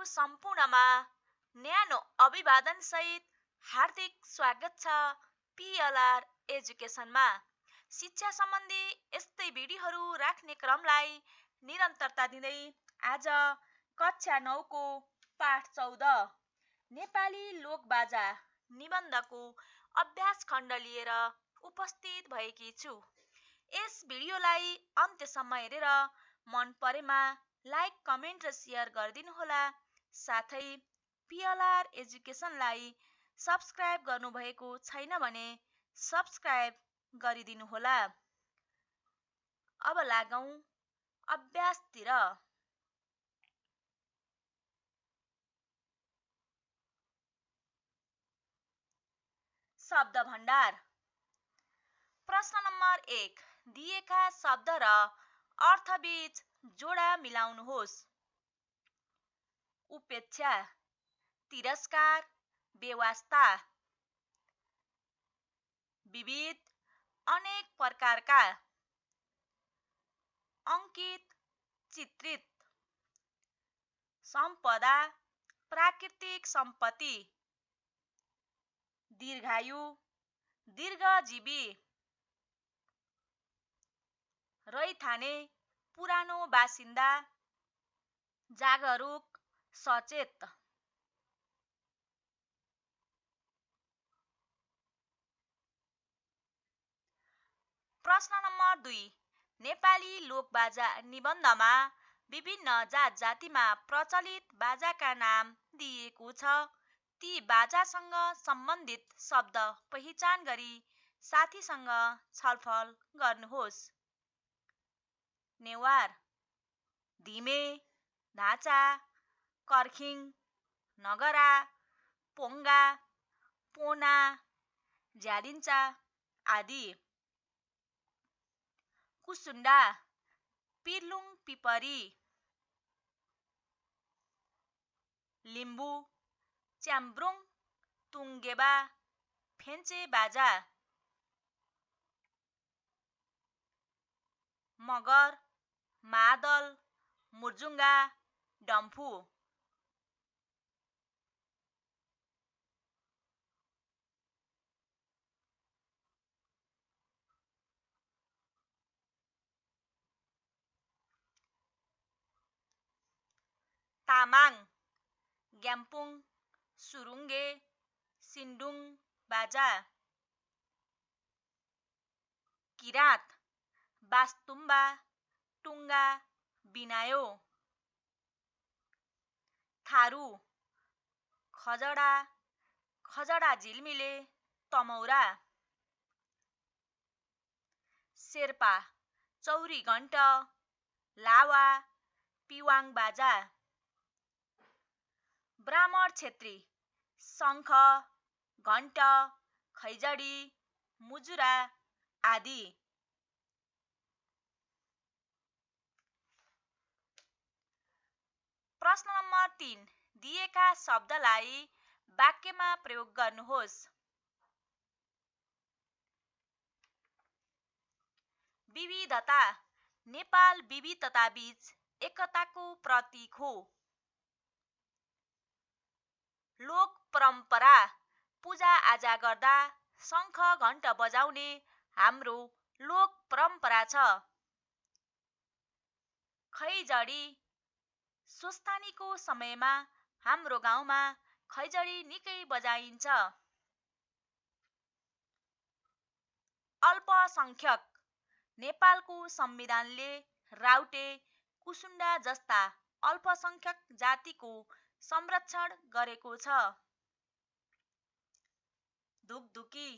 सम्पूर्णमा न्यानो अभिवादन सहित हार्दिक स्वागत छ पिएलआर एजुकेसनमा। शिक्षा सम्बन्धी यस्तै भिडियोहरू राख्ने क्रमलाई निरन्तरता दिँदै आज कक्षा 9 को पाठ 14 नेपाली लोकबाजा निबन्धको अभ्यास खण्ड लिएर उपस्थित भएकी छु। यस भिडियोलाई अन्त्यसम्म हेरेर मन परेमा लाइक, कमेन्ट र सेयर गरिदिनुहोला। साथै पिएलआर एजुकेसनलाई सब्स्क्राइब गर्नुभएको छैन भने सब्स्क्राइब गरिदिनुहोला। अब लागौं अभ्यासतिर। शब्द भण्डार। प्रश्न नम्बर 1, दिएका शब्द र अर्थबीच जोडा मिलाउनुहोस्। उपेक्षा, तिरस्कार, बेवास्ता। विविध, अनेक प्रकारका। अंकित, चित्रित। सम्पदा, प्राकृतिक सम्पत्ति। दीर्घायु, दीर्घजीवी। रैथाने, पुरानो बासिन्दा, जागरुक, सचेत। प्रश्न नम्बर 2, नेपाली लोकबाजा निबन्धमा विभिन्न जात जातिमा प्रचलित बाजाका नाम दिएको छ। ती बाजासँग सम्बन्धित शब्द पहिचान गरी साथीसँग छलफल गर्नुहोस्। नेवार, धिमे, ढाँचा, कर्खिङ, नगरा, पोङ्गा, पोना, झ्यालिन्चा आदि। कुसुन्डा, पिर्लुङ पिपरी। लिम्बू, च्याम्ब्रुङ, तुङ्गेबा, फेन्चे बाजा। मगर, मादल, मुर्जुङ्गा, डम्फु। तामाङ, ग्याम्पुङ, सुरुङ्गे, सिन्डुङ बाजा। किराँत, बास्तुम्बा, टुङ्गा, बिनायो। थारू, खजडा, खजडा झिलमिले, तमौरा। शेर्पा, चौरी घण्ट, लावा, पिवाङ बाजा। ब्राह्मण क्षेत्री, शङ्ख, घण्ट, खैजडी, मुजुरा आदि। प्रश्न नम्बर 3, दिएका शब्दलाई वाक्यमा प्रयोग गर्नुहोस्। विविधता, नेपाल विविधताबीच एकताको प्रतीक हो। लोक परम्परा, पूजा-आजा गर्दा शङ्ख घण्ट बजाउने हाम्रो लोक परम्परा छ। खैजडी, स्वस्थानीको समयमा हाम्रो गाउँमा खैजडी निकै बजाइन्छ। अल्पसंख्यक, नेपालको संविधानले राउटे, कुसुन्डा जस्ता अल्पसंख्यक जातिको संरक्षण गरेको छ। धुकधुकी,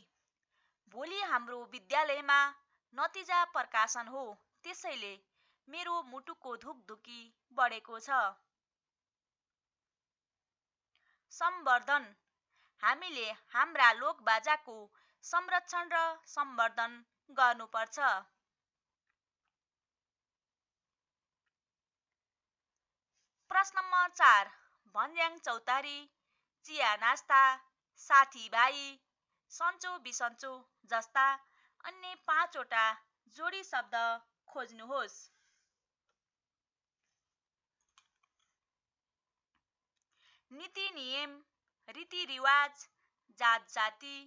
भोलि हाम्रो विद्यालयमा नतिजा प्रकाशन हो, त्यसैले मेरो मुटुको धुकधुकी बढेको छ। सम्वर्धन, हामीले हाम्रा लोकबाजाको संरक्षण र सम्वर्धन गर्नुपर्छ। प्रश्न नम्बर 4, भन्ज्याङ चौतारी, चिया नास्ता, साथीभाइ, सन्चो बिसन्चो जस्ता अन्य 5 वटा जोडी शब्द खोज्नुहोस्। नीति नियम, रीतिरिवाज, जात जाति,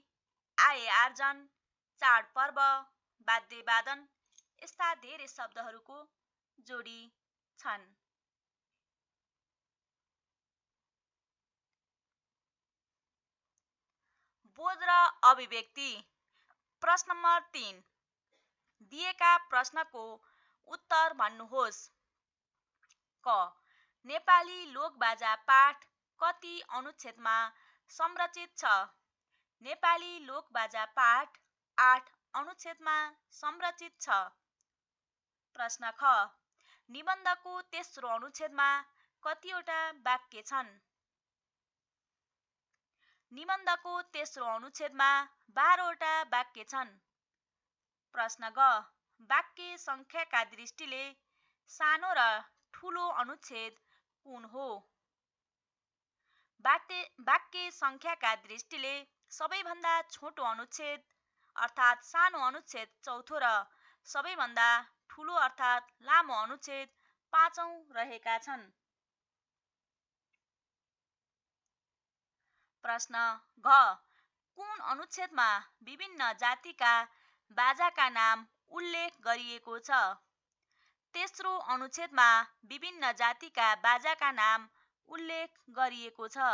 आय आर्जन, चाडपर्व, वाद्यवादन यस्ता धेरै शब्दहरूको जोडी छन्। बोध र अभिव्यक्ति। प्रश्न नम्बर 3, दिएका प्रश्नको उत्तर भन्नुहोस्। क. नेपाली लोकबाजा पाठ कति अनुच्छेदमा संरचित छ? नेपाली लोकबाजा पाठ 8 अनुच्छेदमा संरचित छ। प्रश्न ख. निबन्धको तेस्रो अनुच्छेदमा कतिवटा वाक्य छन्? निबन्धको तेस्रो अनुच्छेदमा 12 वटा वाक्य छन्। प्रश्न ग. वाक्य संख्याका दृष्टिले सानो र ठूलो अनुच्छेद कुन हो? वाक्य संख्याका दृष्टिले सबैभन्दा छोटो अनुच्छेद अर्थात् सानो अनुच्छेद चौथो र सबैभन्दा ठूलो अर्थात् लामो अनुच्छेद पाँचौं रहेका छन्। प्रश्न घ. कुन अनुच्छेदमा विभिन्न जातिका बाजाका नाम उल्लेख गरिएको छ? तेस्रो अनुच्छेदमा विभिन्न जातिका बाजाका नाम उल्लेख गरिएको छ।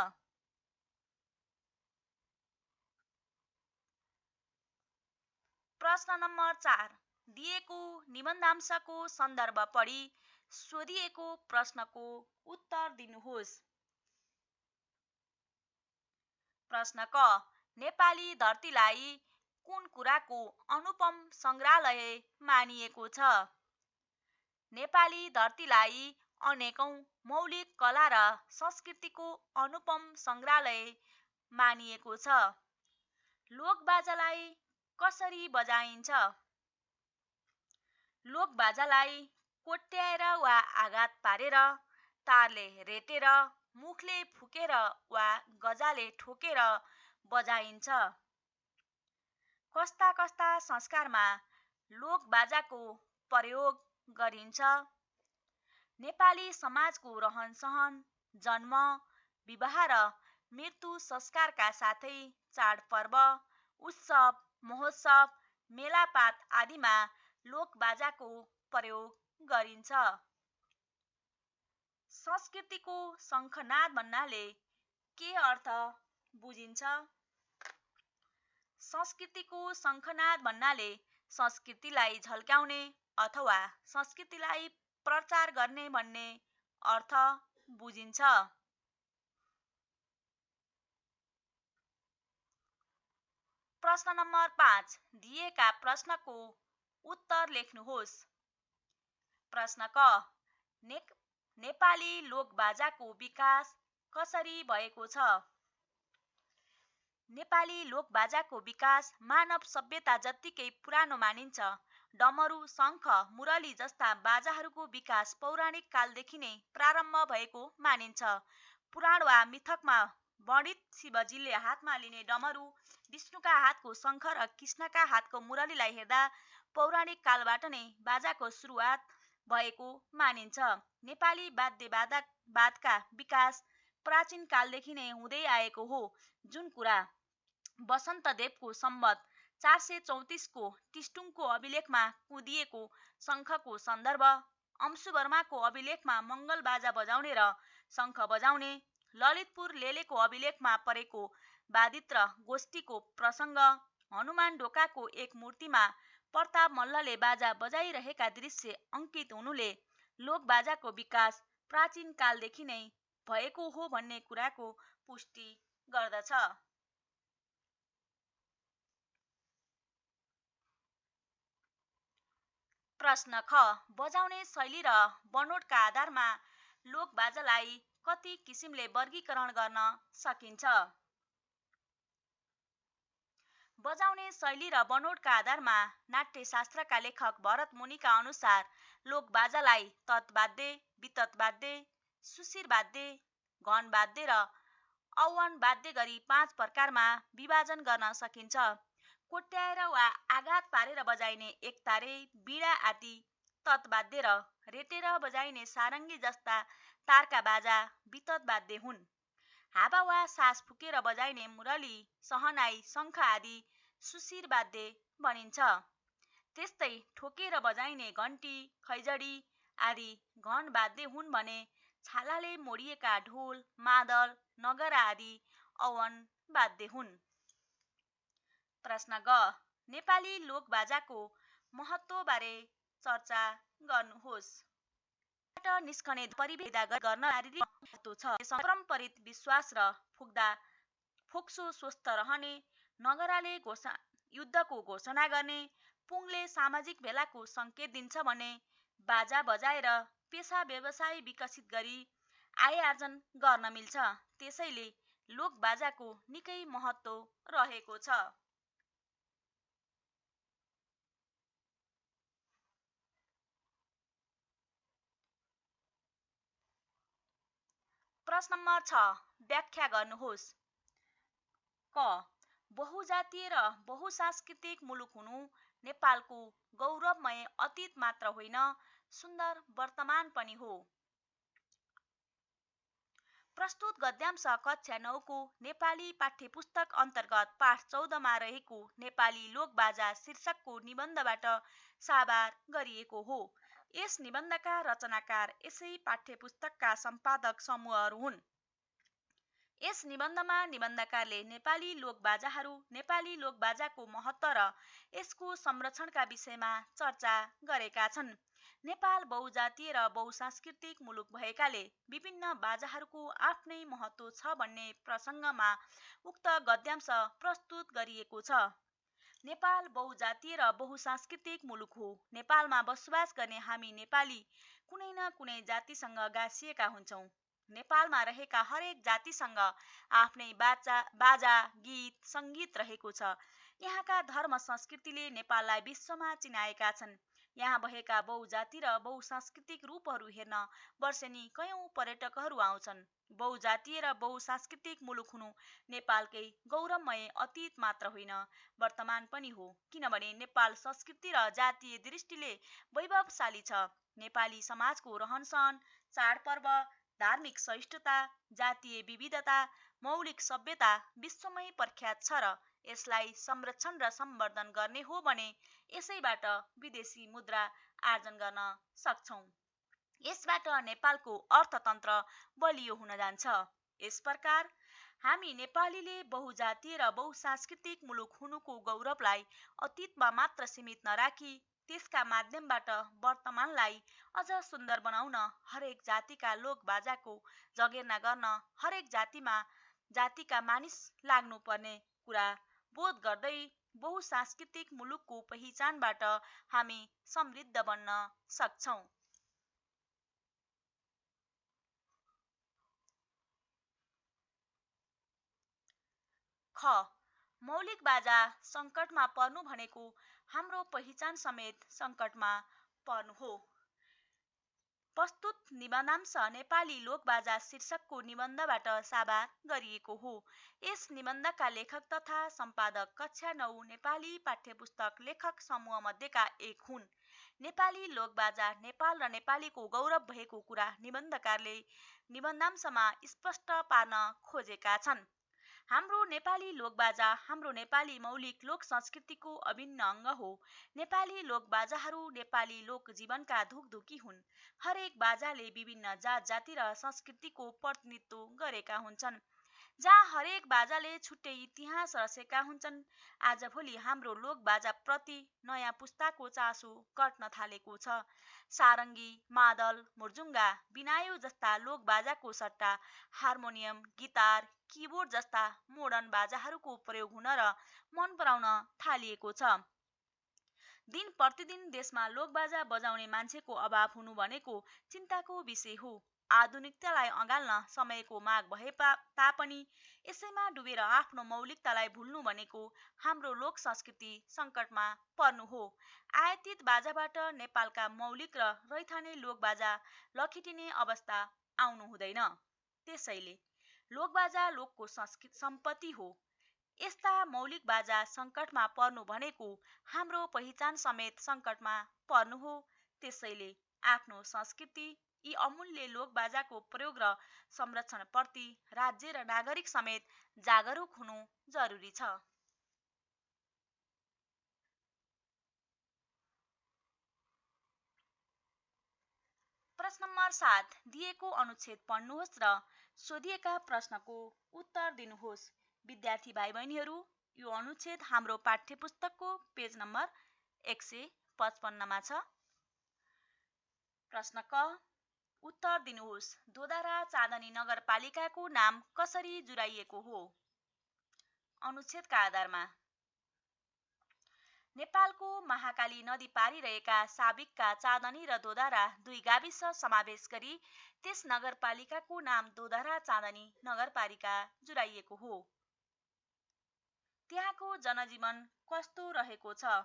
प्रश्न नम्बर 4, दिएको निबन्धांशको सन्दर्भ पढी सोधिएको प्रश्नको उत्तर दिनुहोस्। प्रश्न क. नेपाली धरतीलाई कुन कुराको अनुपम संग्रहालय मानिएको छ? नेपाली धरतीलाई अनेकौं मौलिक कला र संस्कृतिको अनुपम संग्रहालय मानिएको छ। लोकबाजालाई कसरी बजाइन्छ? लोकबाजालाई कोट्याएर वा आघात पारेर, तारले रेटेर, मुखले फुकेर वा गजाले ठोकेर बजाइन्छ। कस्ता कस्ता संस्कारमा लोकबाजाको प्रयोग गरिन्छ? नेपाली समाजको रहनसहन, जन्म, विवाह र मृत्यु संस्कारका साथै चाडपर्व, उत्सव, महोत्सव, मेलापात आदिमा लोकबाजाको प्रयोग गरिन्छ। संस्कृतिको शङ्खनाद भन्नाले के अर्थ बुझिन्छ? संस्कृतिको शङ्खनाद भन्नाले संस्कृतिलाई झल्काउने अथवा संस्कृतिलाई प्रचार गर्ने भन्ने अर्थ बुझिन्छ। प्रश्न नम्बर 5, दिएका प्रश्नको उत्तर लेख्नुहोस्। प्रश्न क. नेपाली लोकबाजाको विकास कसरी भएको छ? नेपाली लोकबाजाको विकास मानव सभ्यता जत्तिकै पुरानो मानिन्छ। डमरू, शङ्ख, मुरली जस्ता बाजाहरूको विकास पौराणिक कालदेखि नै प्रारम्भ भएको मानिन्छ। पुराण वा मिथकमा वर्णित शिवजीले हातमा लिने डमरू, विष्णुका हातको शङ्ख र कृष्णका हातको मुरलीलाई हेर्दा पौराणिक कालबाट नै बाजाको सुरुवात भएको मानिन्छ। नेपाली वाद्यवादका विकास प्राचीन कालदेखि नै हुँदै आएको हो, जुन कुरा वसन्तदेवको सम्वत 434 को टिस्टुङको अभिलेखमा कुदिएको शङ्खको सन्दर्भ, अंशुवर्माको अभिलेखमा मङ्गल बाजा बजाउने र शङ्ख बजाउने, ललितपुर लेलेको अभिलेखमा परेको वादित्र गोष्ठीको प्रसङ्ग, हनुमान ढोकाको एक मूर्तिमा प्रताप मल्लले बाजा बजाइरहेका दृश्य अङ्कित हुनुले लोकबाजाको विकास प्राचीन कालदेखि नै भएको हो भन्ने कुराको पुष्टि गर्दछ। प्रश्न ख. बजाउने शैली र बनोटका आधारमा लोकबाजालाई कति किसिमले वर्गीकरण गर्न सकिन्छ? बजाउने शैली र बनोटका आधारमा नाट्यशास्त्रका लेखक भरत मुनिका अनुसार लोकबाजालाई तत्वाद्य, विततवाद्य, सुशिरवाद्य, घनवाद्य र औवनवाद्य गरी 5 प्रकारमा विभाजन गर्न सकिन्छ। कोट्याएर वा आघात पारेर बजाइने एकतारे, बीडा आदि तत्वाद्य र रेटेर बजाइने सारङ्गी जस्ता तारका बाजा विततवाद्य हुन्। हावा वा सास फुकेर बजाइने मुरली, सहनाई, शङ्ख आदि सुशिर वाद्य भनिन्छ। त्यस्तै ठोकेर बजाइने घन्टी, खैजडी आदि घन वाद्य हुन् भने छालाले मोडिएका ढोल, मादल, नगरा आदि अवन वाद्य हुन्। प्रश्न ग, नेपाली लोकबाजाको महत्त्वबारे चर्चा गर्नुहोस्। निस्कने परिवेदा गर्न शारीरिक महत्त्व छ। परम्परित विश्वास र फोक्सो स्वस्थ रहने, नगराले युद्धको घोषणा गर्ने, पुङले सामाजिक भेलाको सङ्केत दिन्छ भने बाजा बजाएर पेसा व्यवसाय विकसित गरी आय आर्जन गर्न मिल्छ। त्यसैले लोकबाजाको निकै महत्त्व रहेको छ। प्रश्न नम्बर 6, व्याख्या गर्नुहोस्। क, बहुजातीय र बहुसांस्कृतिक मुलुक हुनु नेपालको गौरवमय अतीत मात्र होइन, सुन्दर वर्तमान पनि हो। प्रस्तुत गद्यांश कक्षा 9 को नेपाली पाठ्यपुस्तक अन्तर्गत पाठ 14 मा रहेको नेपाली लोकबाजा शीर्षकको निबन्धबाट साभार गरिएको हो। यस निबन्धका रचनाकार यसै पाठ्यपुस्तकका सम्पादक समूहहरू हुन्। यस निबन्धमा निबन्धकारले नेपाली लोकबाजाहरू, नेपाली लोकबाजाको महत्त्व र यसको संरक्षणका विषयमा चर्चा गरेका छन्। नेपाल बहुजातीय र बहुसांस्कृतिक मुलुक भएकाले विभिन्न बाजाहरूको आफ्नै महत्त्व छ भन्ने प्रसङ्गमा उक्त गद्यांश प्रस्तुत गरिएको छ। नेपाल बहुजातीय र बहुसांस्कृतिक मुलुक हो। नेपालमा बसोबास गर्ने हामी नेपाली कुनै न कुनै जातिसँग गाँसिएका हुन्छौँ। नेपालमा रहेका हरेक जातिसँग आफ्नै बाजा, गीत, सङ्गीत रहेको छ। यहाँका धर्म संस्कृतिले नेपाललाई विश्वमा चिनाएका छन्। यहाँ भएका बहुजाति र बहुसांस्कृतिक रूपहरू हेर्न वर्षेनी कयौं पर्यटकहरू आउँछन्। बहुजातीय र बहुसांस्कृतिक मुलुक हुनु नेपालकै गौरवमय अतीत मात्र होइन, वर्तमान पनि हो। किनभने नेपाल संस्कृति र जातीय दृष्टिले वैभवशाली छ। नेपाली समाजको रहनसहन, चाडपर्व, धार्मिक सहिष्णुता, जातीय विविधता, मौलिक सभ्यता विश्वमै प्रख्यात छ र यसलाई संरक्षण र सम्वर्धन गर्ने हो भने यसैबाट विदेशी मुद्रा आर्जन गर्न सक्छौँ। यसबाट नेपालको अर्थतन्त्र बलियो हुन जान्छ। यस प्रकार हामी नेपालीले बहुजातीय र बहुसांस्कृतिक मुलुक हुनुको गौरवलाई अतीतमा मात्र सीमित नराखी त्यसका माध्यमबाट वर्तमानलाई अझ सुन्दर बनाउन हरेक जातिका लोकबाजाको जगेर्ना गर्न हरेक जातिका मानिस लाग्नुपर्ने कुरा बोध गर्दै बहुसांस्कृतिक मुलुकको पहिचानबाट हामी समृद्ध बन्न सक्छौँ। ख, मौलिक बाजा सङ्कटमा पर्नु भनेको हाम्रो पहिचान समेत सङ्कटमा पर्नु हो। प्रस्तुत निबन्धांश नेपाली लोकबाजा शीर्षकको निबन्धबाट साभार गरिएको हो। यस निबन्धका लेखक तथा सम्पादक कक्षा 9 नेपाली पाठ्यपुस्तक लेखक समूहमध्येका एक हुन्। नेपाली लोकबाजा नेपाल र नेपालीको गौरव भएको कुरा निबन्धकारले निबन्धांशमा स्पष्ट पार्न खोजेका छन्। हाम्रो नेपाली लोकबाजा हाम्रो नेपाली मौलिक लोक संस्कृतिको अभिन्न अङ्ग हो। नेपाली लोकबाजाहरू नेपाली लोकजीवनका धुकधुकी हुन्। हरेक बाजाले विभिन्न जात जाति र संस्कृतिको प्रतिनिधित्व गरेका हुन्छन्। जहाँ हरेक बाजाले छुट्टै इतिहास रचेका हुन्छन्। आजभोलि हाम्रो लोकबाजाप्रति नयाँ पुस्ताको चासो घट्न थालेको छ। सारङ्गी, मादल, मुर्जुङ्गा, बिनायो जस्ता लोकबाजाको सट्टा हार्मोनियम, गिटार, किबोर्ड जस्ता मोडर्न बाजाहरूको प्रयोग हुन र मन पराउन थालिएको छ। दिन प्रतिदिन देशमा लोकबाजा बजाउने मान्छेको अभाव हुनु भनेको चिन्ताको विषय हो। आधुनिकतालाई अँगाल्न समयको माग भए तापनि यसैमा डुबेर आफ्नो मौलिकतालाई भुल्नु भनेको हाम्रो लोक संस्कृति सङ्कटमा पर्नु हो। आयातित बाजाबाट नेपालका मौलिक र रैथाने लोकबाजा लखेटिने अवस्था आउनु हुँदैन। त्यसैले लोकबाजा लोकको सम्पत्ति हो। यस्ता मौलिक बाजा सङ्कटमा पर्नु भनेको हाम्रो पहिचान समेत सङ्कटमा पर्नु हो। त्यसैले आफ्नो संस्कृति, यी अमूल्य लोकबाजाको प्रयोग र संरक्षणप्रति राज्य र नागरिक समेत जागरुक हुनु जरुरी छ। प्रश्न नम्बर 7 दिएको अनुच्छेद पढ्नुहोस् र सोधिएका प्रश्नको उत्तर दिनुहोस्। विद्यार्थी भाइ बहिनीहरू, यो अनुच्छेद हाम्रो पाठ्यपुस्तकको पेज नम्बर 155 मा छ। प्रश्न क उत्तर दिनुहोस्। दोधारा चाँदनी नगरपालिकाको नाम कसरी जुराइएको हो? अनुच्छेदका आधारमा नेपालको महाकाली नदी पारी रहेका साबिकका चाँदनी र दोधारा दुई गाविस समावेश गरी त्यस नगरपालिकाको नाम दोधारा चाँदनी नगरपालिका जुराइएको हो। त्यहाँको जनजीवन कस्तो रहेको छ?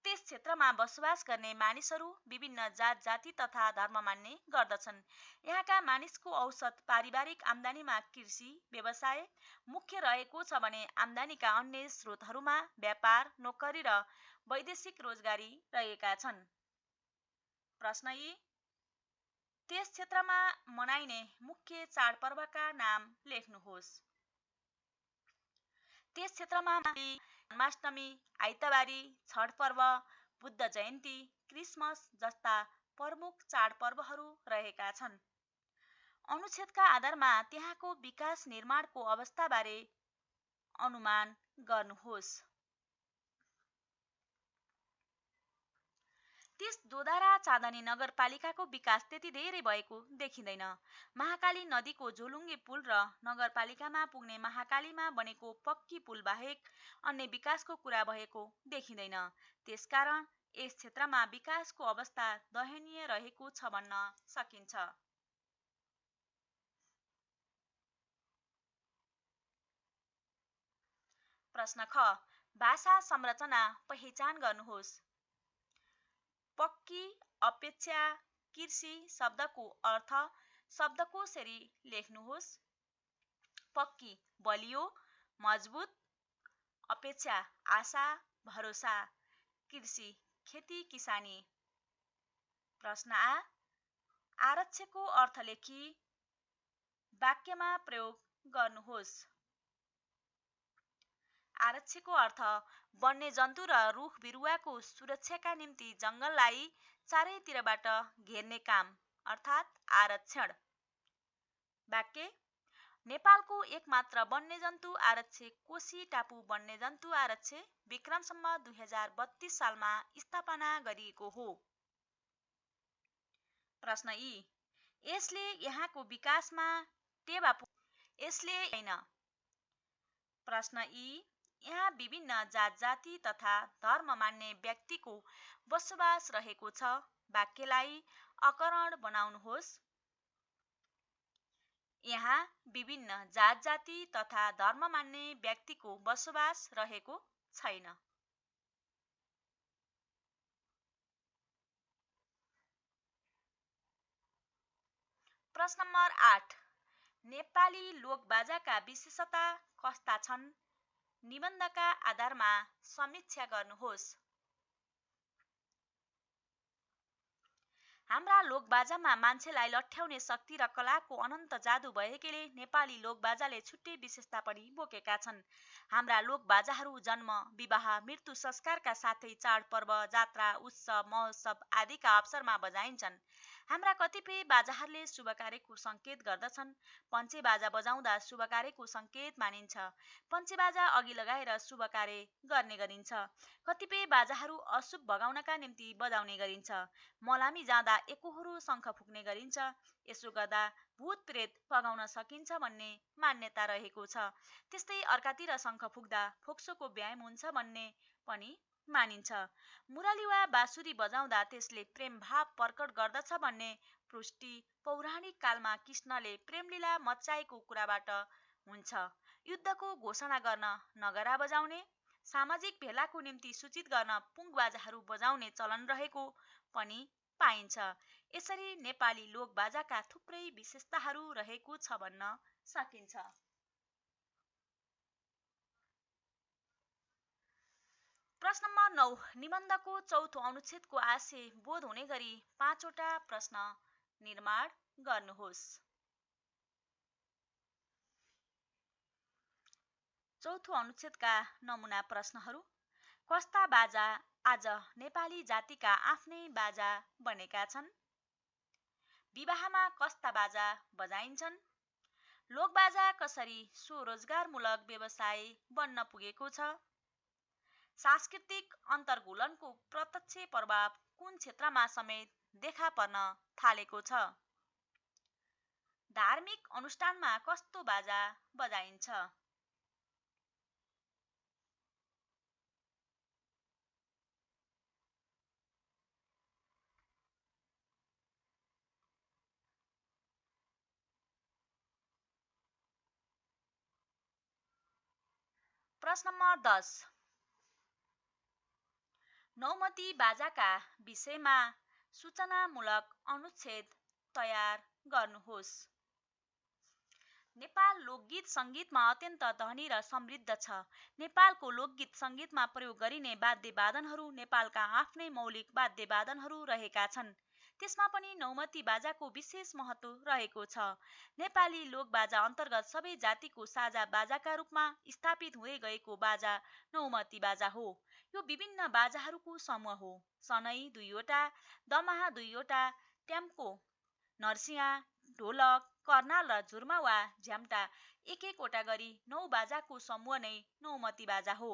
त्यस क्षेत्रमा बसोबास गर्ने मानिसहरू विभिन्न जात जाति तथा धर्म मान्ने गर्दछन्। यहाँका मानिसको औसत पारिवारिक आम्दानीमा कृषि व्यवसाय मुख्य रहेको छ भने आम्दानीका अन्य स्रोतहरूमा व्यापार, नोकरी र वैदेशिक रोजगारी रहेका छन्। प्रश्न यी त्यस क्षेत्रमा मनाइने मुख्य चाडपर्वका नाम लेख्नुहोस्। त्यस क्षेत्रमा जन्माष्टमी, आइतबारी, छठ पर्व, बुद्ध जयन्ती, क्रिसमस जस्ता प्रमुख चाडपर्वहरू रहेका छन्। अनुच्छेदका आधारमा त्यहाँको विकास निर्माणको अवस्थाबारे अनुमान गर्नुहोस्। त्यस दोधारा चाँदनी नगरपालिकाको विकास त्यति धेरै भएको देखिँदैन। महाकाली नदीको झोलुङ्गे पुल र नगरपालिकामा पुग्ने महाकालीमा बनेको पक्की पुल बाहेक अन्य विकासको कुरा भएको देखिँदैन। त्यसकारण यस क्षेत्रमा विकासको अवस्था दयनीय रहेको छ भन्न सकिन्छ। प्रश्न ख भाषा संरचना पहिचान गर्नुहोस्। पक्की अपेक्षा कृषि शब्दको अर्थ शब्दकोशरी लेख्नुहोस्। पक्की बलियो मजबुत, अपेक्षा आशा भरोसा, कृषि खेती किसानी। प्रश्न आ आरक्षको अर्थ लेखी वाक्यमा प्रयोग गर्नुहोस्। आरक्षको अर्थ वन्यजन्तु र रुख बिरुवाको सुरक्षाका निम्ति जङ्गललाई चारैतिरबाट घेर्ने काम अर्थात् आरक्षण। वाक्य नेपालको एकमात्र वन्यजन्तु आरक्ष कोशी टापु वन्यजन्तु आरक्ष विक्रमसम्म 2032 सालमा स्थापना गरिएको हो। प्रश्न यी यसले यहाँको विकासमा टेवा यसले हैन। प्रश्न यी यहाँ विभिन्न जात जाति तथा धर्म मान्ने व्यक्तिको बसोबास रहेको छ। वाक्यलाई अकरण बनाउनुहोस्। यहाँ विभिन्न जात जाति तथा धर्म मान्ने व्यक्तिको बसोबास रहेको छैन। प्रश्न नम्बर 8 नेपाली लोकबाजाका विशेषता कस्ता छन्? निबन्धका आधारमा समीक्षा गर्नुहोस्। हाम्रा लोकबाजामा मान्छेलाई लट्ठ्याउने शक्ति र कलाको अनन्त जादु भएकाले नेपाली लोकबाजाले छुट्टै विशेषता पनि बोकेका छन्। हाम्रा लोकबाजाहरू जन्म, विवाह, मृत्यु, संस्कारका साथै चाडपर्व, जात्रा, उत्सव, महोत्सव आदिका अवसरमा बजाइन्छन्। हाम्रा कतिपय बाजाहरूले शुभ कार्यको संकेत गर्दछन्। पञ्चेबाजा बजाउँदा शुभ कार्यको संकेत मानिन्छ। पञ्चेबाजा अघि लगाएर शुभ कार्य गर्ने गरिन्छ। कतिपय बाजाहरू अशुभ भगाउनका निम्ति बजाउने गरिन्छ। मलामी जाँदा एकोहोरो शङ्ख फुक्ने गरिन्छ। यसो गर्दा भूत प्रेत भगाउन सकिन्छ भन्ने मान्यता रहेको छ। त्यस्तै अर्कातिर शङ्ख फुक्दा फोक्सोको व्यायाम हुन्छ भन्ने पनि मानिन्छ। मुरली वा बाँसुरी बजाउँदा त्यसले प्रेम भाव प्रकट गर्दछ भन्ने पुष्टि पौराणिक कालमा कृष्णले प्रेमलीला मच्चाएको कुराबाट हुन्छ। युद्धको घोषणा गर्न नगरा बजाउने, सामाजिक भेलाको निम्ति सूचित गर्न पुङ बाजाहरू बजाउने चलन रहेको पनि पाइन्छ। यसरी नेपाली लोकबाजाका थुप्रै विशेषताहरू रहेको छ भन्न सकिन्छ। प्रश्न नम्बर 9 निबन्धको चौथो अनुच्छेदको आशय बोध हुने गरी 5 वटा प्रश्न निर्माण गर्नुहोस्। चौथो अनुच्छेदका नमुना प्रश्नहरू। कस्ता बाजा आज नेपाली जातिका आफ्नै बाजा बनेका छन्? विवाहमा कस्ता बाजा बजाइन्छन्? लोकबाजा कसरी स्वरोजगारमूलक व्यवसाय बन्न पुगेको छ? सांस्कृतिक अन्तर्गुलनको प्रत्यक्ष प्रभाव कुन क्षेत्रमा समेत देखा पर्न थालेको छ? धार्मिक अनुष्ठानमा कस्तो बाजा बजाइन्छ? प्रश्न नम्बर 10। नौमती बाजाका विषयमा सूचनामूलक अनुच्छेद तयार गर्नुहोस्। नेपाल लोकगीत सङ्गीतमा अत्यन्त धनी र समृद्ध छ। नेपालको लोकगीत सङ्गीतमा प्रयोग गरिने वाद्यवादनहरू नेपालका आफ्नै मौलिक वाद्यवादनहरू रहेका छन्। त्यसमा पनि नौमती बाजाको विशेष महत्त्व रहेको छ। नेपाली लोकबाजा अन्तर्गत सबै जातिको साझा बाजाका रूपमा स्थापित हुँदै गएको बाजा नौमती बाजा हो। यो विभिन्न बाजाहरूको समूह हो। सनै 2वटा, दमाहा 2वटा, ट्याम्को, नर्सिया, ढोलक, कर्नाल र झुर्मा वा झ्याम्टा 1-1वटा गरी 9 बाजाको समूह नै नौमती बाजा हो।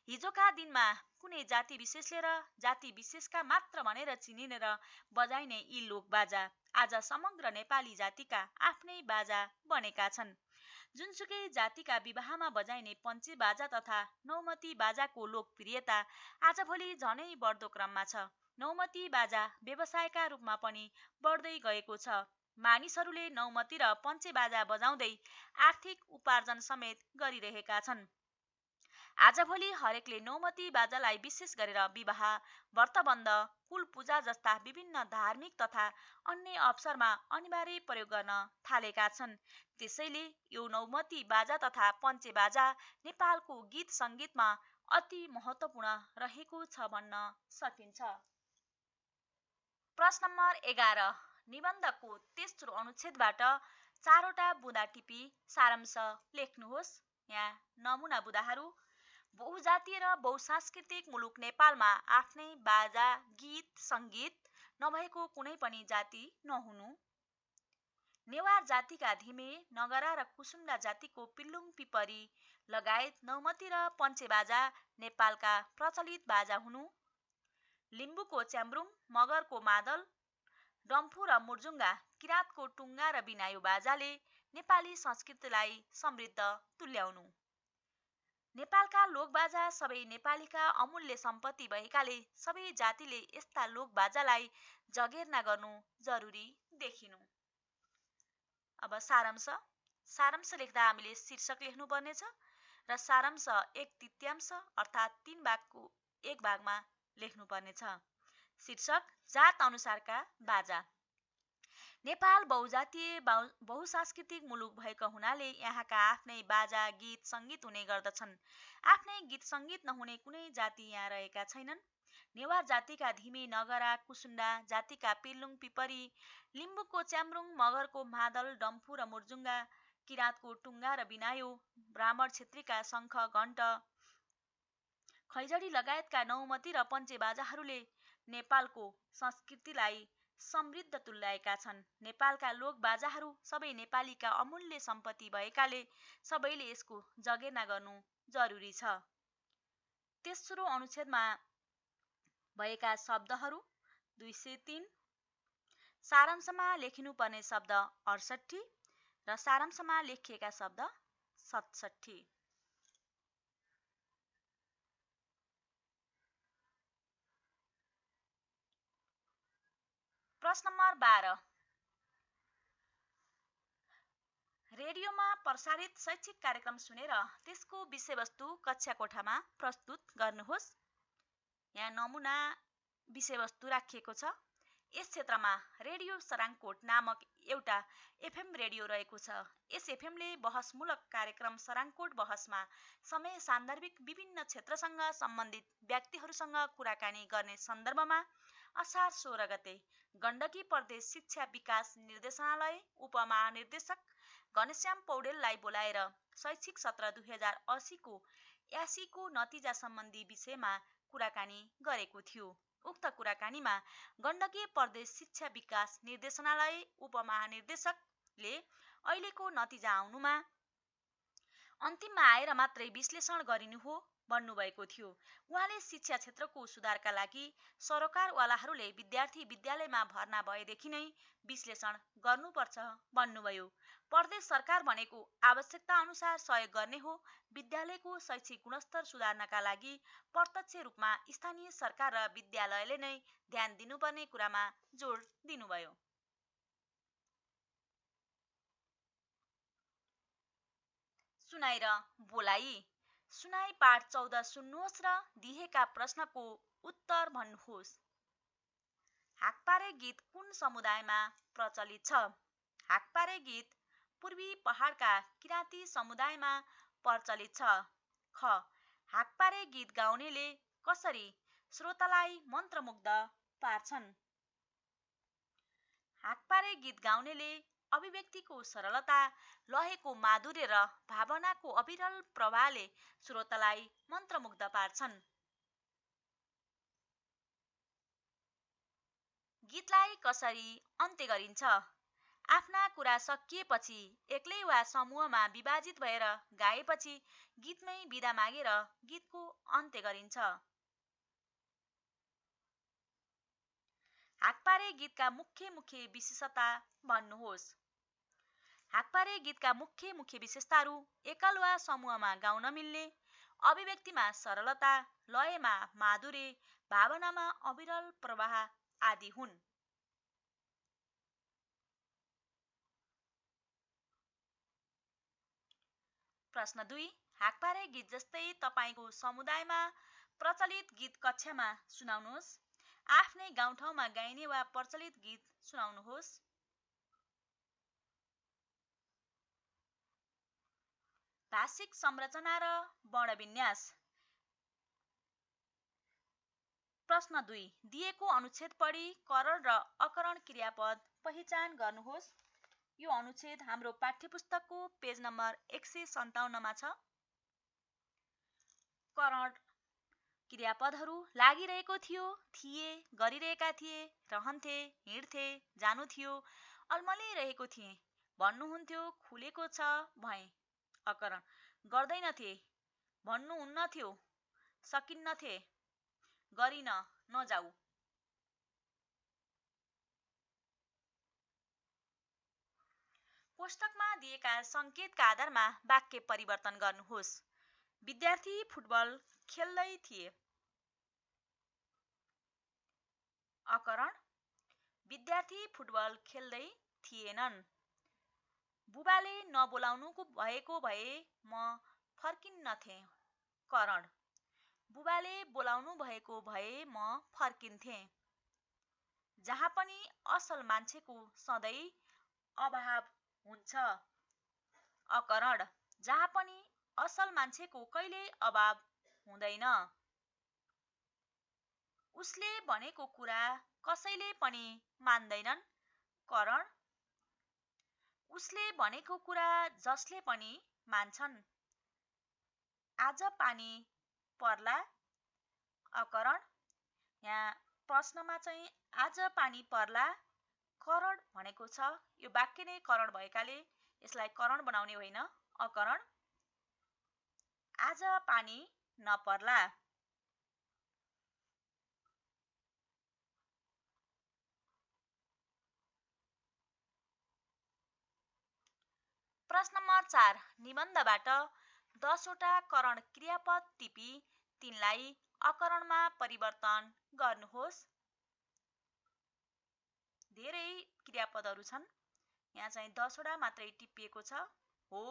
हिजोका दिनमा कुनै जाति विशेषले र जाति विशेषका मात्र भनेर चिनिने र बजाइने यी लोक बाजा आज समग्र नेपाली जातिका आफ्नै बाजा बनेका छन्। जुनसुकै जातिका विवाहमा बजाइने पञ्चे बाजा तथा नौमती बाजाको लोकप्रियता आजभोलि झनै बढ्दो क्रममा छ। नौमती बाजा व्यवसायका रूपमा पनि बढ्दै गएको छ। मानिसहरूले नौमती र पञ्चे बाजा बजाउँदै आर्थिक उपार्जन समेत गरिरहेका छन्। आजभोलि हरेकले नौमती बाजालाई विशेष गरेर विवाह, व्रतबन्ध, कुल पूजा जस्ता विभिन्न धार्मिक तथा अन्य अवसरमा अनिवार्य प्रयोग गर्न थालेका छन्। त्यसैले यो नौमती बाजा तथा पञ्चे बाजा नेपालको गीत सङ्गीतमा अति महत्त्वपूर्ण रहेको छ भन्न सकिन्छ। प्रश्न नम्बर 11। निबन्धको तेस्रो अनुच्छेदबाट 4वटा बुँदा टिपी सारांश लेख्नुहोस्। यहाँ नमुना बुँदाहरू। बहुजातीय र बहुसांस्कृतिक मुलुक नेपालमा आफ्नै बाजा, गीत, सङ्गीत नभएको कुनै पनि जाति नहुनु। नेवार जातिका धिमे, नगरा र कुसुन्डा जातिको पिल्लुङ पिपरी लगायत नौमती र पञ्चे बाजा नेपालका प्रचलित बाजा हुनु। लिम्बूको च्याम्रुङ, मगरको मादल, डम्फु र मुर्जुङ्गा, किराँतको टुङ्गा र बिनायो बाजाले नेपाली संस्कृतिलाई समृद्ध तुल्याउनु। नेपालका लोकबाजा सबै नेपालीका अमूल्य सम्पत्ति भएकाले सबै जातिले यस्ता लोकबाजालाई जगेर्ना गर्नु जरुरी देखिनु। अब सारांश लेख्दा हामीले शीर्षक लेख्नुपर्नेछ र सारांश 1/3 अर्थात् 3 भागको 1 भागमा लेख्नुपर्नेछ। शीर्षक जात अनुसारका बाजा। नेपाल बहुजातीय बहुसांस्कृतिक मुलुक भएको हुनाले यहाँका आफ्नै बाजा, गीत, सङ्गीत हुने गर्दछन्। आफ्नै गीत सङ्गीत नहुने कुनै जाति यहाँ रहेका छैनन्। नेवार जातिका धिमे, नगरा, कुसुन्डा जातिका पिल्लुङ पिपरी, लिम्बूको च्याम्रुङ, मगरको मादल, डम्फु र मुर्जुङ्गा, किराँतको टुङ्गा र बिनायो, ब्राह्मण क्षेत्रीका शङ्ख, घण्ट, खैजडी लगायतका नौमती र पञ्चे बाजाहरूले नेपालको संस्कृतिलाई समृद्ध तुल्याएका छन्। नेपालका लोक बाजाहरू सबै नेपालीका अमूल्य सम्पत्ति भएकाले सबैले यसको जगेर्ना गर्नु जरुरी छ। तेस्रो अनुच्छेदमा भएका शब्दहरू 203, सारांशमा लेखिनुपर्ने शब्द 68 र सारांशमा लेखिएका शब्द 67। प्रश्न नम्बर 12। रेडियोमा प्रसारित शैक्षिक कार्यक्रम सुनेर त्यसको विषयवस्तु कक्षा कोठामा प्रस्तुत गर्नुहोस्। यहाँ नमुना विषयवस्तु राखिएको छ। यस क्षेत्रमा रेडियो सराङकोट नामक एउटा एफएम रेडियो रहेको छ। यस एफएमले बहसमूलक कार्यक्रम सराङकोट बहसमा समय सान्दर्भिक विभिन्न क्षेत्रसँग सम्बन्धित व्यक्तिहरूसँग कुराकानी गर्ने सन्दर्भमा असार 16 गते गण्डकी प्रदेश शिक्षा विकास निर्देशनालय उपमहानिर्देशक घनश्याम पौडेललाई बोलाएर शैक्षिक सत्र 2080को 80को नतिजा सम्बन्धी विषयमा कुराकानी गरेको थियो। उक्त कुराकानीमा गण्डकी प्रदेश शिक्षा विकास निर्देशनालय उपमहानिर्देशकले अहिलेको नतिजा आउनुमा अन्तिममा आएर मात्रै विश्लेषण गरिनु हो भन्नुभएको थियो। उहाँले शिक्षा क्षेत्रको सुधारका लागि सरकारवालाहरूले विद्यार्थी विद्यालयमा भर्ना भएदेखि नै विश्लेषण गर्नुपर्छ भन्नुभयो। प्रदेश सरकार भनेको आवश्यकता अनुसार सहयोग गर्ने हो। विद्यालयको शैक्षिक गुणस्तर सुधार्नका लागि प्रत्यक्ष रूपमा स्थानीय सरकार र विद्यालयले नै ध्यान दिनुपर्ने कुरामा जोड दिनुभयो। सुनाइ र बोलाइ। सुनाइ पाठ 14 सुन्नुहोस् र दिएका प्रश्नको उत्तर भन्नुहोस्। हाकपारे गीत कुन समुदायमा प्रचलित छ? हाकपारे गीत पूर्वी पहाडका किराँती समुदायमा प्रचलित छ। ख. हाकपारे गीत गाउनेले कसरी श्रोतालाई मन्त्रमुग्ध पार्छन्? हाकपारे गीत गाउनेले अभिव्यक्तिको सरलता, लयको माधुर्य र भावनाको अविरल प्रवाहले श्रोतालाई मन्त्रमुग्ध पार्छन्। गीतलाई कसरी अन्त्य गरिन्छ? आफ्ना कुरा सकिएपछि एक्लै वा समूहमा विभाजित भएर गाएपछि गीतमै बिदा मागेर गीतको अन्त्य गरिन्छ। हाकपारे गीतका मुख्य विशेषता भन्नुहोस्। हाकपारे गीतका मुख्य विशेषताहरू एकल वा समूहमा गाउन मिल्ने, अभिव्यक्तिमा सरलता, लयमा माधुर्य, भावनामा अविरल प्रवाह आदि हुन्। प्रश्न 2. हाकपारे गीत जस्तै तपाईको समुदायमा प्रचलित गीत कक्षामा सुनाउनुहोस्। आफ्नै गाउँठाउँमा गाइने वा प्रचलित गीत सुनाउनुहोस्। भाषिक संरचना र वर्णविन्यास। प्रश्न 2. दिएको अनुच्छेद पढी करण र अकरण क्रियापद पहिचान गर्नुहोस्। यो अनुच्छेद हाम्रो पाठ्यपुस्तकको पेज नम्बर 157 मा छ। करण क्रियापदहरू लागिरहेको थियो, थिए, गरिरहेका थिए, रहन्थे, हिँड्थे, जानु थियो, अल्मलिरहेको थिए, भन्नुहुन्थ्यो, खुलेको छ, भए। अकरण गर्दैनथे, भन्नुहुन्न थियो, सकिन्नथे, गरिन, नजाऊ। कोष्टकमा दिएका संकेतका आधारमा वाक्य परिवर्तन गर्नुहोस्। विद्यार्थी फुटबल खेल्दै थिए। अकरण विद्यार्थी फुटबल खेल्दै थिएनन्। बुबाले नबोलाउनु भएको भए म फर्किन्नथे। करण बुबाले बोलाउनु भएको भए म फर्किन्थे। जहाँ पनि असल मान्छेको सधैँ अभाव हुन्छ। अकरण जहाँ पनि असल मान्छेको कहिल्यै अभाव हुँदैन। उसले भनेको कुरा कसैले पनि मान्दैनन्। करण उसले भनेको कुरा जसले पनि मान्छन्। आज पानी पर्ला। अकरण यहाँ प्रश्नमा चाहिँ आज पानी पर्ला करण भनेको छ। यो वाक्य नै करण भएकाले यसलाई करण बनाउने होइन, अकरण आज पानी नपर्ला। प्रश्न नम्बर 4. निबन्धबाट 10 वटा करण क्रियापद टिपी तिनलाई अकरणमा परिवर्तन गर्नुहोस्। धेरै क्रियापदहरू छन्। यहाँ चाहिँ 10 वटा मात्रै टिपिएको छ। हो,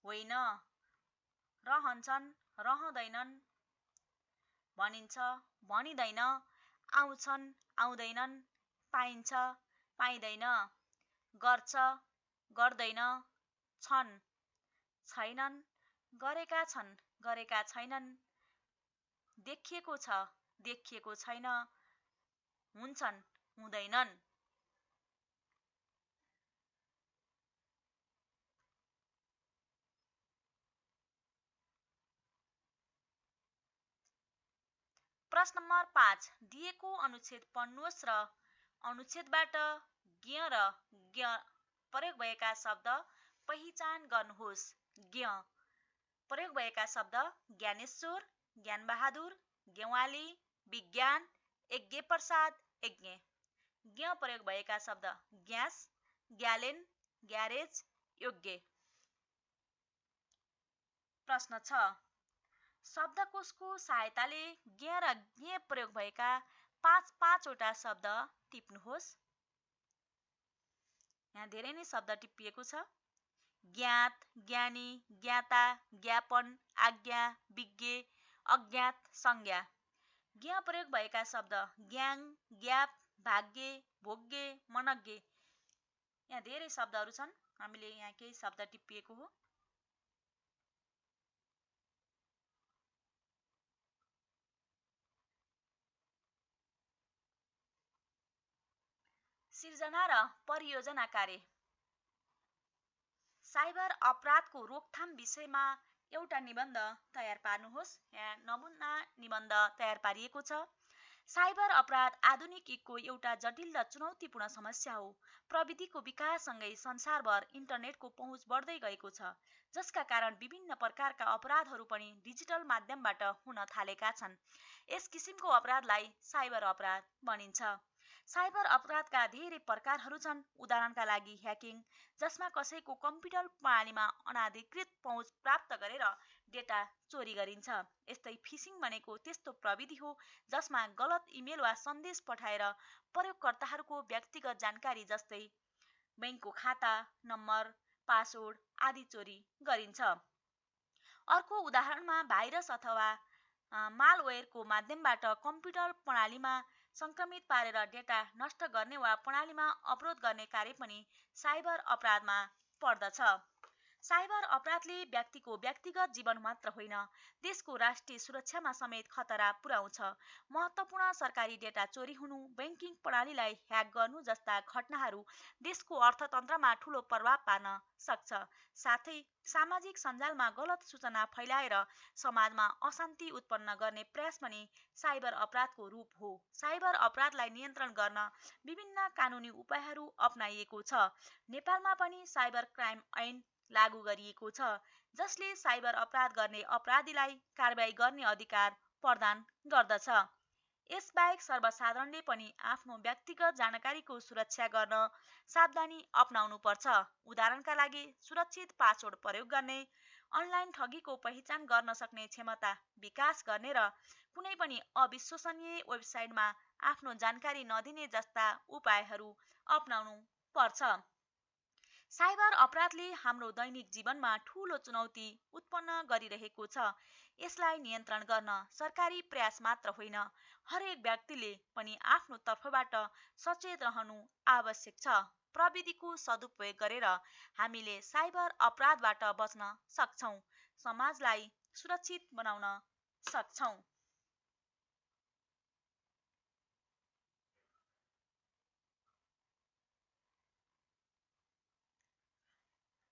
होइन, रहन्छन्, रहँदैनन्, भनिन्छ, भनिँदैन, आउँछन्, आउँदैनन्, पाइन्छ, पाइँदैन, गर्छ, गर्दैन, छन्, छैनन्, गरेका छन्, गरेका छैनन्, देखिएको छ, देखिएको छैन, हुन्छन्, हुँदैनन्। प्रश्न नम्बर 5 दिएको अनुच्छेद पढ्नुहोस् र अनुच्छेदबाट ज्ञ र ज्ञ प्रयोग भएका शब्द पहिचान गर्नुहोस्। ज्ञ प्रयोग भएका शब्द ज्ञानेश्वर, ज्ञानबहादुर, ज्ञवाली, विज्ञान, यज्ञप्रसाद, यज्ञ। ज्ञ प्रयोग भएका शब्द ग्यास, ग्यालेन, ग्यारेज, योग्य। प्रश्न 6 शब्दकोशको सहायताले ज्ञ र ज्ञ प्रयोग भएका पाँचवटा शब्द टिप्नुहोस्। यहाँ धेरै नै शब्द टिपिएको छ। ज्ञात, ज्ञानी, ज्ञाता, ज्ञापन, आज्ञा, विज्ञ, अज्ञात, संज्ञा। ज्ञ प्रयोग भएका शब्द ज्ञान, ज्ञाप, भाग्य, भोग्य, मनज्ञ। यहाँ धेरै शब्दहरू छन्, हामीले यहाँ केही शब्द टिपिएको हो। सिर्जना र परियोजना कार्य। साइबर अपराधको रोकथाम विषयमा एउटा निबन्ध तयार पार्नुहोस्। यहाँ नमुना निबन्ध तयार पारिएको छ। साइबर अपराध आधुनिक युगको एउटा जटिल र चुनौतीपूर्ण समस्या हो। प्रविधिको विकाससँगै संसारभर इन्टरनेटको पहुँच बढ्दै गएको छ, जसका कारण विभिन्न प्रकारका अपराधहरू पनि डिजिटल माध्यमबाट हुन थालेका छन्। यस किसिमको अपराधलाई साइबर अपराध भनिन्छ। साइबर अपराधका धेरै प्रकारहरू छन्। उदाहरणका लागि ह्याकिङ, जसमा कसैको कम्प्युटर प्रणालीमा अनाधिकृत पहुँच प्राप्त गरेर डेटा चोरी गरिन्छ। यस्तै फिसिङ भनेको त्यस्तो प्रविधि हो जसमा गलत इमेल वा सन्देश पठाएर प्रयोगकर्ताहरूको व्यक्तिगत जानकारी जस्तै बैंकको खाता नम्बर, पासवर्ड आदि चोरी गरिन्छ। अर्को उदाहरणमा भाइरस अथवा मालवेयरको माध्यमबाट कम्प्युटर प्रणालीमा संक्रमित पारेर डेटा नष्ट गर्ने वा प्रणालीमा अवरोध गर्ने कार्य पनि साइबर अपराधमा पर्दछ। साइबर अपराधले व्यक्तिको व्यक्तिगत जीवन मात्र होइन, देशको राष्ट्रिय सुरक्षामा समेत खतरा पुर्याउँछ। महत्त्वपूर्ण सरकारी डेटा चोरी हुनु, बैंकिङ प्रणालीलाई ह्याक गर्नु जस्ता घटनाहरू देशको अर्थतन्त्रमा ठूलो प्रभाव पार्न सक्छ। साथै सामाजिक सञ्जालमा गलत सूचना फैलाएर समाजमा अशान्ति उत्पन्न गर्ने प्रयास पनि साइबर अपराधको रूप हो। साइबर अपराधलाई नियन्त्रण गर्न विभिन्न कानुनी उपायहरू अपनाइएको छ। नेपालमा पनि साइबर क्राइम ऐन लागू गरिएको छ, जसले साइबर अपराध गर्ने अपराधीलाई कारबाही गर्ने अधिकार प्रदान गर्दछ। यसबाहेक सर्वसाधारणले पनि आफ्नो व्यक्तिगत जानकारीको सुरक्षा गर्न सावधानी अपनाउनुपर्छ। उदाहरणका लागि सुरक्षित पासवर्ड प्रयोग गर्ने, अनलाइन ठगीको पहिचान गर्न सक्ने क्षमता विकास गर्ने र कुनै पनि अविश्वसनीय वेबसाइटमा आफ्नो जानकारी नदिने जस्ता उपायहरू अपनाउनु पर्छ। साइबर अपराधले हाम्रो दैनिक जीवनमा ठूलो चुनौती उत्पन्न गरिरहेको छ। यसलाई नियन्त्रण गर्न सरकारी प्रयास मात्र होइन, हरेक व्यक्तिले पनि आफ्नो तर्फबाट सचेत रहनु आवश्यक छ। प्रविधिको सदुपयोग गरेर हामीले साइबर अपराधबाट बच्न सक्छौँ, समाजलाई सुरक्षित बनाउन सक्छौँ।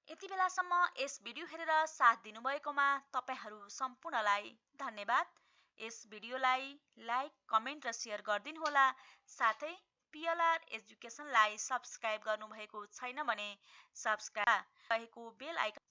यति बेलासम्म यस भिडियो हेरेर साथ दिनुभएकोमा तपाईहरू सम्पूर्णलाई धन्यवाद। यस भिडियोलाई लाइक, कमेन्ट र सेयर गरिदिनुहोला। साथै पिएलआर एजुकेसनलाई सब्स्क्राइब गर्नुभएको छैन भने सब्स्क्राइब रहेको बेल आइकन